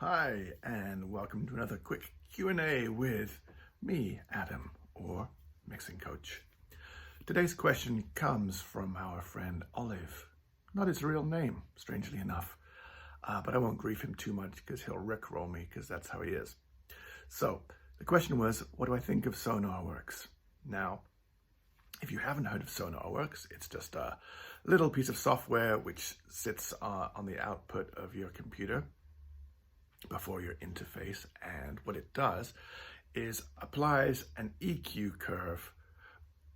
Hi, and welcome to another quick Q&A with me, Adam, or Mixing Coach. Today's question comes from our friend Olive. Not his real name, strangely enough, but I won't grieve him too much because he'll rickroll me because that's how he is. So the question was, what do I think of Sonarworks? Now, if you haven't heard of Sonarworks, it's just a little piece of software which sits on the output of your computer before your interface, and what it does is applies an EQ curve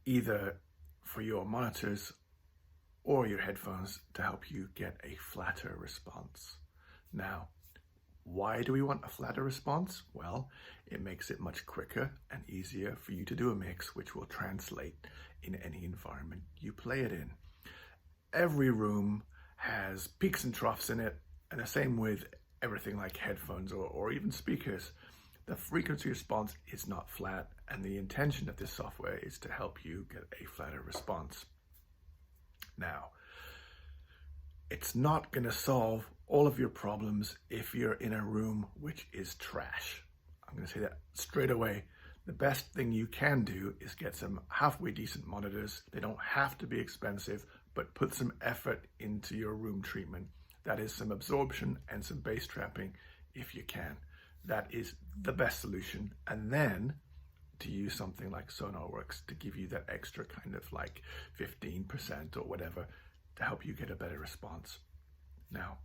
either for your monitors or your headphones to help you get a flatter response. Now, why do we want a flatter response? Well, it makes it much quicker and easier for you to do a mix which will translate in any environment you play it in. Every room has peaks and troughs in it, and the same with everything like headphones or even speakers. The frequency response is not flat, and the intention of this software is to help you get a flatter response. Now, it's not going to solve all of your problems if you're in a room which is trash. I'm going to say that straight away. The best thing you can do is get some halfway decent monitors. They don't have to be expensive, but put some effort into your room treatment. That is some absorption and some bass trapping if you can. That is the best solution. And then to use something like Sonarworks to give you that extra kind of like 15% or whatever to help you get a better response. Now,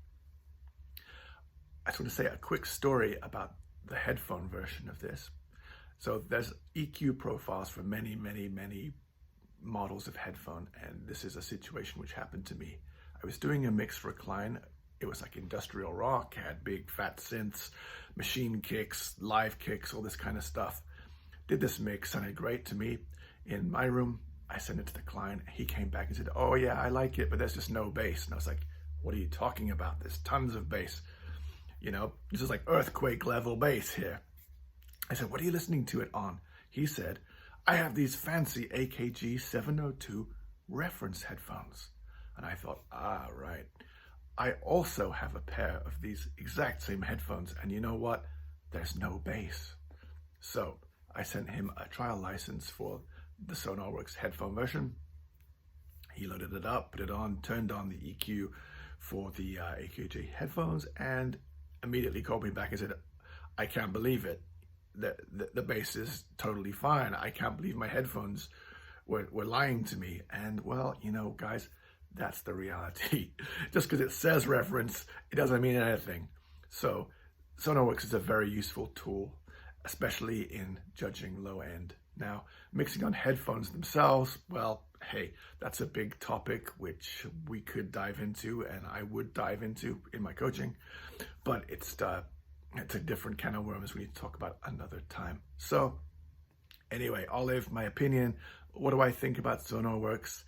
I just want to say a quick story about the headphone version of this. So there's EQ profiles for many models of headphone, and this is a situation which happened to me. I was doing a mix for a client. It was like industrial rock, had big fat synths, machine kicks, live kicks, all this kind of stuff. Did this mix, sounded great to me. In my room, I sent it to the client. He came back and said, oh yeah, I like it, but there's just no bass. And I was like, what are you talking about? There's tons of bass. You know, this is like earthquake level bass here. I said, what are you listening to it on? He said, I have these fancy AKG 702 reference headphones. And I thought, right. I also have a pair of these exact same headphones, and you know what? There's no bass. So I sent him a trial license for the Sonarworks headphone version. He loaded it up, put it on, turned on the EQ for the AKG headphones, and immediately called me back and said, I can't believe it. The bass is totally fine. I can't believe my headphones were lying to me. And well, you know, guys, that's the reality. Just because it says reference, it doesn't mean anything. So Sonarworks is a very useful tool, especially in judging low end. Now, mixing on headphones themselves, well, hey, that's a big topic which we could dive into, and I would dive into in my coaching, but it's a different can of worms we need to talk about another time. So anyway, Olive, my opinion, what do I think about Sonarworks?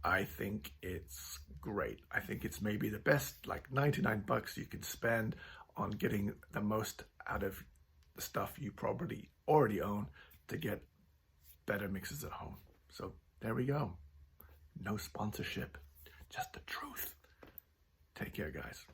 I think it's great. I think it's maybe the best, like 99 bucks you can spend on getting the most out of the stuff you probably already own to get better mixes at home. So there we go. No sponsorship, just the truth. Take care, guys.